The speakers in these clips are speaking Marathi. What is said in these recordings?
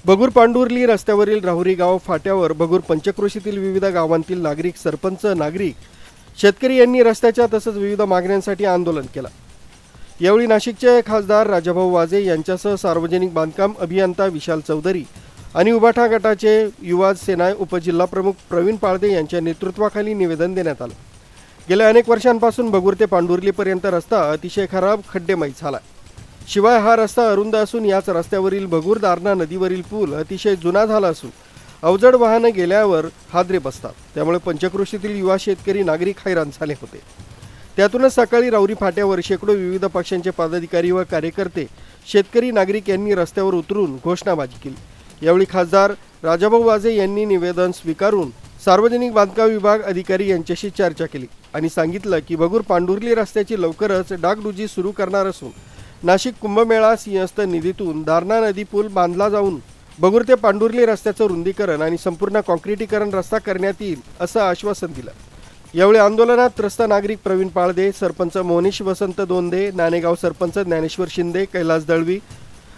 बगूर पांडुर्ली रस्त्यावरील राहुरी गाव फाट्यावर बगूर पंचक्रोशीतील विविध गावांतील नागरिक, सरपंच, नागरिक, शेतकरी यांनी रस्त्याच्या तसंच विविध मागण्यांसाठी आंदोलन केलं। यावेळी नाशिकचे खासदार राजाभाऊ वाजे यांच्यासह सार्वजनिक बांधकाम अभियंता विशाल चौधरी आणि उभाटा गटाचे युवा सेना उपजिल्हाप्रमुख प्रवीण पाळदे यांच्या नेतृत्वाखाली निवेदन देण्यात आलं। गेल्या अनेक वर्षांपासून बगूर ते पांडुर्लीपर्यंत रस्ता अतिशय खराब, खड्डेमय झाला। शिवाय हा रस्ता अरुंद असून याच रस्त्यावरील बगूर दारणा नदीवरील पूल अतिशय जुना झाला असून अवजड वाहने गेल्यावर हादरे बसतात। त्यामुळे पंचक्रोशीतील युवा शेतकरी नागरिक हैराण झाले होते। त्यातूनच सकाळी राहुरी फाट्यावर शेकडो विविध पक्षांचे पदाधिकारी व कार्यकर्ते, शेतकरी, नागरिक यांनी रस्त्यावर उतरून घोषणाबाजी केली। यावेळी खासदार राजाभाऊ वाजे यांनी निवेदन स्वीकारून सार्वजनिक बांधकाम विभाग अधिकारी यांच्याशी चर्चा केली आणि सांगितलं की बगूर पांडुर्ली रस्त्याची लवकरच डागडुजी सुरू करणार असून नाशिक कुंभमेळा सिंहस्थ निधीतून दारणा नदी पूल बांधला जाऊन बगूर ते पांडुर्ली रस्त्याचं रुंदीकरण आणि संपूर्ण कॉन्क्रिटीकरण रस्ता करण्यात येईल असं आश्वासन दिलं। यावेळी आंदोलनात त्रस्त नागरिक प्रवीण पाळदे, सरपंच मोनिश वसंत दोंदे, नाणेगाव सरपंच ज्ञानेश्वर शिंदे, कैलास दळवी,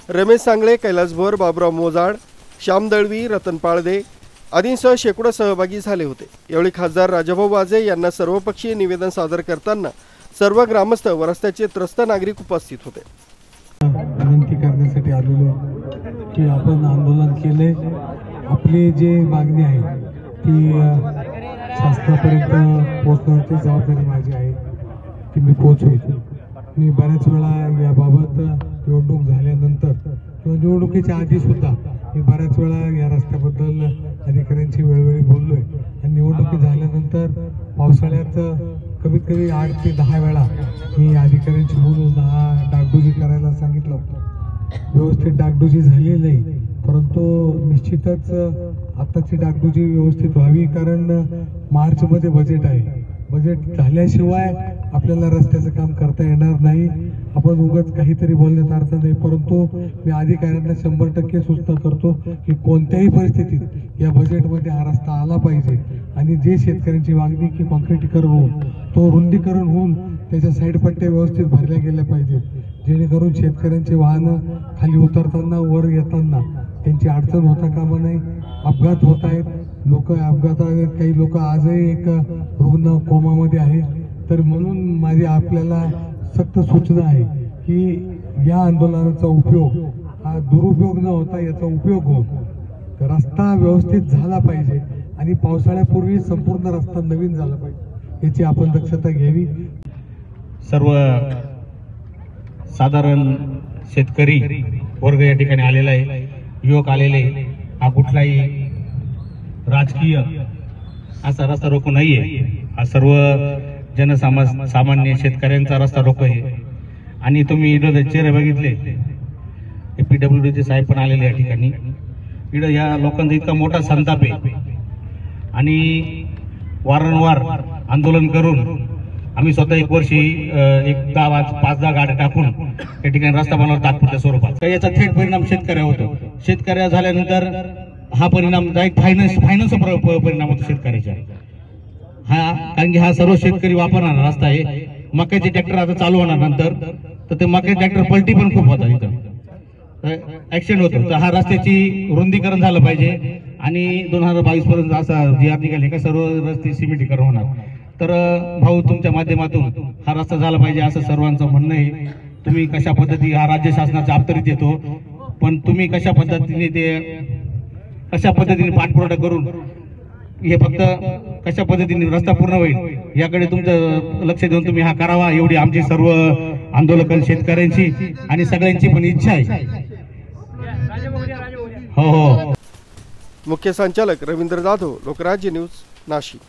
रमेश सांगळे, कैलास भोर, बाबुराव मोजाड, श्याम दळवी, रतन पाळदे आदींसह शेकडो सहभागी झाले होते। यावेळी खासदार राजाभाऊ वाजे यांना सर्वपक्षीय निवेदन सादर करताना सर्व ग्रामस्थ व रस्त्याचे त्रस्त नागरिक उपस्थित होते। विनंती करण्यासाठी आलेलो की आपण आंदोलन केले, आपली जी मागणी आहे ती शासनापर्यंत पोहोचवण्याची जबाबदारी माझी आहे, ती मी पोहोचवेल। मी बऱ्याच वेळा याबाबत निवडणूक झाल्यानंतर किंवा निवडणुकीच्या आधी सुद्धा मी बऱ्याच वेळा या रस्त्याबद्दल अधिकाऱ्यांशी वेळोवेळी बोललोय आणि निवडणुकी झाल्यानंतर पावसाळ्यात कमीत कमी 8 ते 10 वेळा मी अधिकाऱ्यांशी बोलून डागडुजी करायला सांगितलं होतं। व्यवस्थित डागडुजी झाली नाही, परंतु निश्चितच आताची डागडुजी व्यवस्थित व्हावी, कारण मार्चमध्ये बजेट आहे। बजेट झाल्याशिवाय आपल्याला रस्त्याचं काम करता येणार नाही। आपण उगाच काहीतरी बोलण्यात अर्थ नाही, परंतु मी अधिकाऱ्यांना 100% सूचना करतो की कोणत्याही परिस्थितीत या बजेटमध्ये हा रस्ता आला पाहिजे आणि जे शेतकऱ्यांची मागणी की कॉन्क्रिटीकरण होऊन तो रुंदीकरण होऊन त्याच्या साईड पट्ट्या व्यवस्थित भरल्या गेल्या पाहिजेत, जेणेकरून शेतकऱ्यांची वाहनं खाली उतरताना वर येताना त्यांची अडचण होता कामा नये। अपघात होत आहेत, काही लोक आजही एक रुग्ण कोमामध्ये आहे। तर म्हणून माझी आपल्याला सक्त सूचना आहे की या आंदोलनाचा उपयोग हा दुरुपयोग न होता याचा उपयोग होऊन रस्ता व्यवस्थित झाला पाहिजे आणि पावसाळ्यापूर्वी संपूर्ण रस्ता नवीन झाला पाहिजे, याची आपण दक्षता घ्यावी। सर्व साधारण शेतकरी वर्ग या ठिकाणी आलेला आहे, युवक आलेले। हा कुठलाही राजकीय असा रस्ता रोको नाहीये, हा सर्व सामान्य शेतकऱ्यांचा रस्ता रोको आहे। आणि तुम्ही इथं चेहरे बघितले, PWDचे साहेब पण आलेले या ठिकाणी। इथं या लोकांचा इतका मोठा संताप आहे आणि वारंवार आंदोलन करून आम्ही स्वतः एक वर्षी 5-10 गाड्या टाकून या ठिकाणी रस्ता बनवला तात्पुरत्या स्वरूपात। तर याचा थेट परिणाम शेतकऱ्या होतो। शेतकऱ्या झाल्यानंतर हा परिणाम डायरेक्ट फायनान्स परिणाम होतो शेतकऱ्याच्या। कारण की हा सर्व शेतकरी वापरणारा रस्ता आहे। मक्याचे ट्रॅक्टर आता चालू होणार नंतर, तर ते मक्याचे ट्रॅक्टर पलटी पण खूप होतात, इथं ऍक्सिडेंट होतो। तर हा रस्त्याची रुंदीकरण झालं पाहिजे आणि 2022 पर्यंत असा GR निघाले का सर्व रस्ते सिमेंटीकरण होणार। तर भाऊ, तुमच्या माध्यमातून हा रस्ता झाला पाहिजे असं सर्वांचं म्हणणं आहे। तुम्ही कशा पद्धती हा राज्य शासनाच्या अखत्यारीत येतो, पण तुम्ही कशा पद्धतीने पाठपुरावा करून हे फक्त कशा पद्धतीने रस्ता पूर्ण होईल याकडे तुमचं लक्ष देऊन तुम्ही हा करावा, एवढी आमची सर्व आंदोलक शेतकऱ्यांची आणि सगळ्यांची पण इच्छा आहे। हो। मुख्य संचालक रवींद्र जाधव, लोकराज्य न्यूज, नाशिक।